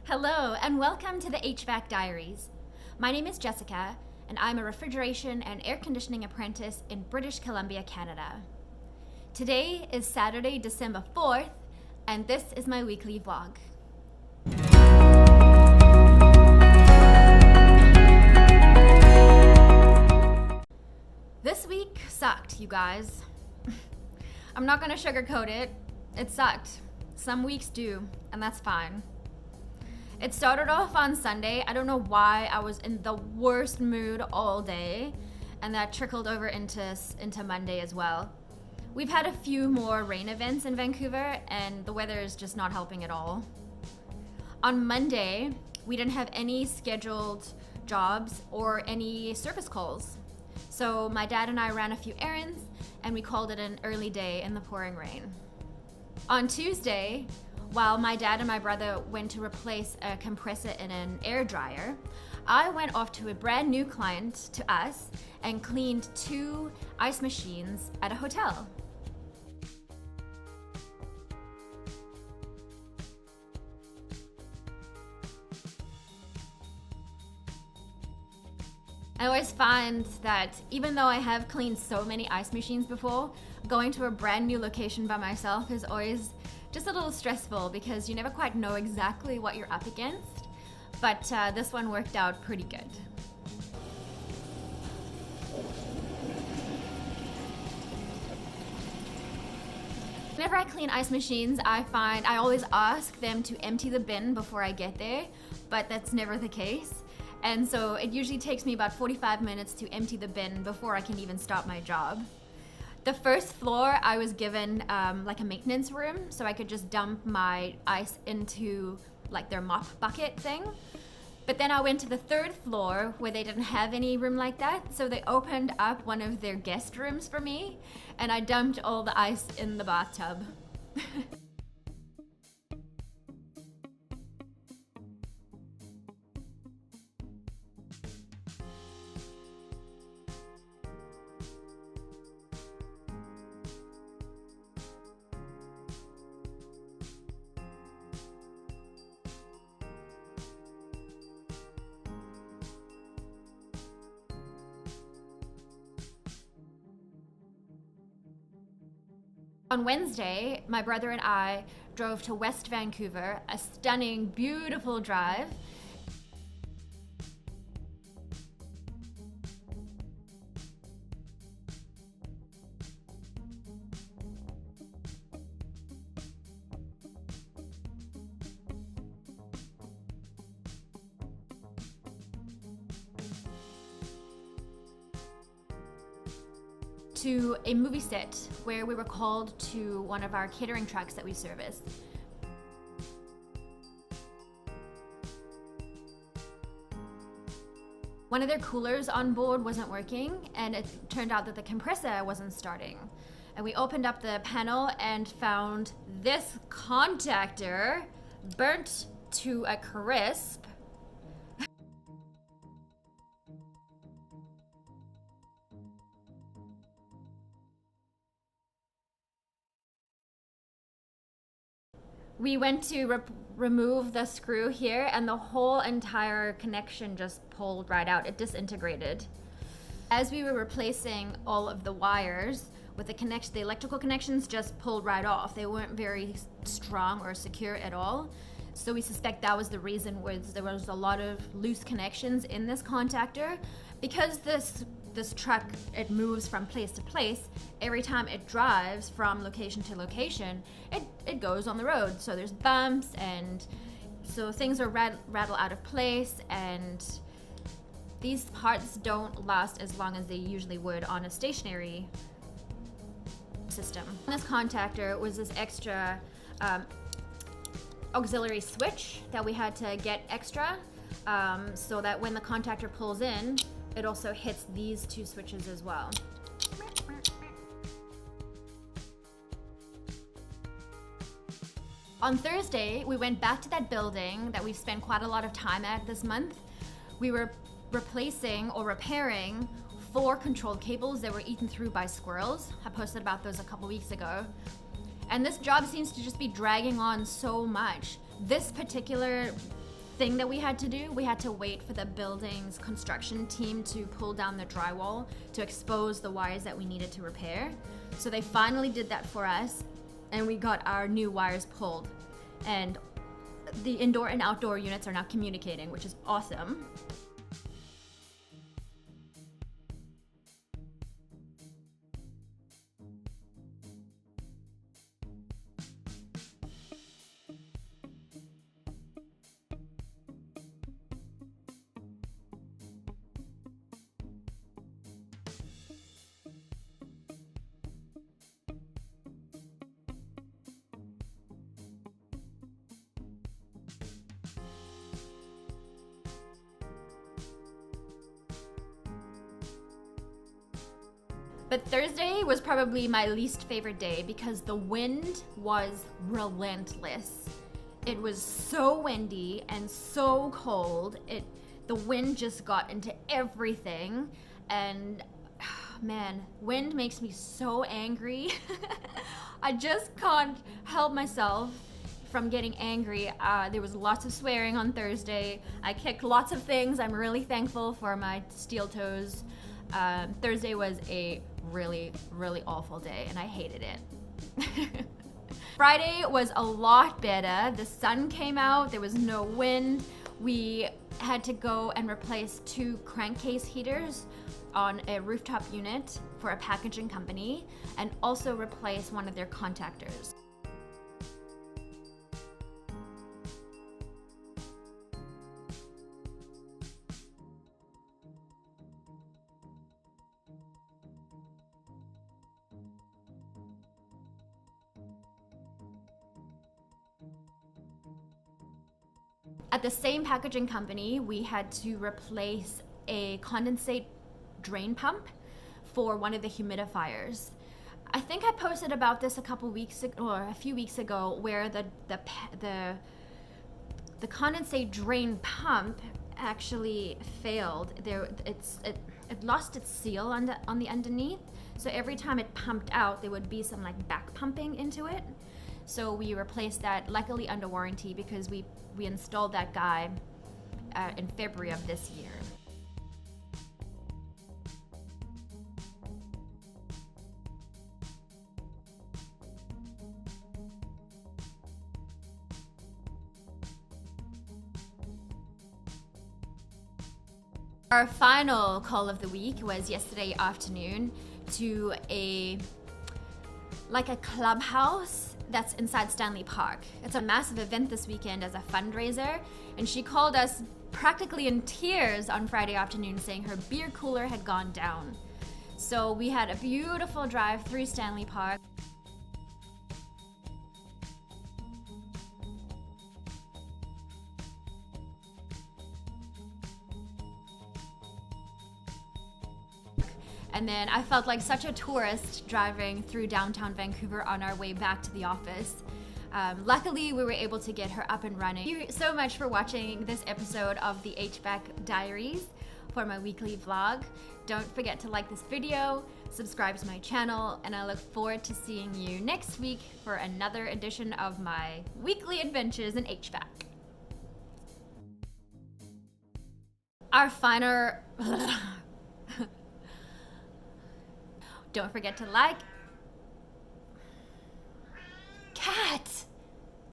Hello, and welcome to the HVAC Diaries. My name is Jessica, and I'm a refrigeration and air conditioning apprentice in British Columbia, Canada. Today is Saturday, December 4th, and this is my weekly vlog. This week sucked, you guys. I'm not gonna sugarcoat it. It sucked. Some weeks do, and that's fine. It started off on Sunday. I don't know why I was in the worst mood all day, and that trickled over into Monday as well. We've had a few more rain events in Vancouver, and the weather is just not helping at all. On Monday, we didn't have any scheduled jobs or any service calls. So my dad and I ran a few errands, and we called it an early day in the pouring rain. On Tuesday, while my dad and my brother went to replace a compressor in an air dryer, I went off to a brand new client to us and cleaned 2 ice machines at a hotel. I always find that even though I have cleaned so many ice machines before, going to a brand new location by myself is always just a little stressful because you never quite know exactly what you're up against, but this one worked out pretty good. Whenever I clean ice machines, I always ask them to empty the bin before I get there, but that's never the case. And so it usually takes me about 45 minutes to empty the bin before I can even start my job. The first floor, I was given like a maintenance room, so I could just dump my ice into like their mop bucket thing. But then I went to the 3rd floor where they didn't have any room like that, so they opened up one of their guest rooms for me, and I dumped all the ice in the bathtub. On Wednesday, my brother and I drove to West Vancouver, a stunning, beautiful drive. To a movie set where we were called to one of our catering trucks that we service. One of their coolers on board wasn't working, and it turned out that the compressor wasn't starting. And we opened up the panel and found this contactor burnt to a crisp. We went to remove the screw here, and the whole entire connection just pulled right out. It disintegrated. As we were replacing all of the wires with the electrical connections just pulled right off. They weren't very strong or secure at all. So we suspect that was the reason, was there was a lot of loose connections in this contactor. Because this truck, it moves from place to place, every time it drives from location to location, it goes on the road. So there's bumps, and so things are rattle out of place, and these parts don't last as long as they usually would on a stationary system. This contactor was this extra auxiliary switch that we had to get extra, so that when the contactor pulls in, it also hits these 2 switches as well. On Thursday, we went back to that building that we've spent quite a lot of time at this month. We were replacing or repairing 4 controlled cables that were eaten through by squirrels. I posted about those a couple weeks ago. And this job seems to just be dragging on so much. This particular thing that we had to do. We had to wait for the building's construction team to pull down the drywall to expose the wires that we needed to repair. So they finally did that for us, and we got our new wires pulled. And the indoor and outdoor units are now communicating, which is awesome. But Thursday was probably my least favorite day because the wind was relentless. It was so windy and so cold. The wind just got into everything, and man, wind makes me so angry. I just can't help myself from getting angry. There was lots of swearing on Thursday. I kicked lots of things. I'm really thankful for my steel toes. Thursday was a really, really awful day, and I hated it. Friday was a lot better. The sun came out, there was no wind. We had to go and replace 2 crankcase heaters on a rooftop unit for a packaging company, and also replace one of their contactors. At the same packaging company, we had to replace a condensate drain pump for one of the humidifiers. I think I posted about this a few weeks ago, where the condensate drain pump actually failed. It lost its seal on the underneath. So every time it pumped out, there would be some like back pumping into it. So we replaced that, luckily under warranty, because we installed that guy in February of this year. Our final call of the week was yesterday afternoon to a clubhouse that's inside Stanley Park. It's a massive event this weekend as a fundraiser, and she called us practically in tears on Friday afternoon saying her beer cooler had gone down. So we had a beautiful drive through Stanley Park. And then I felt like such a tourist driving through downtown Vancouver on our way back to the office. Luckily, we were able to get her up and running. Thank you so much for watching this episode of the HVAC Diaries for my weekly vlog. Don't forget to like this video, subscribe to my channel, and I look forward to seeing you next week for another edition of my weekly adventures in HVAC. Our final... Don't forget to like... Cat!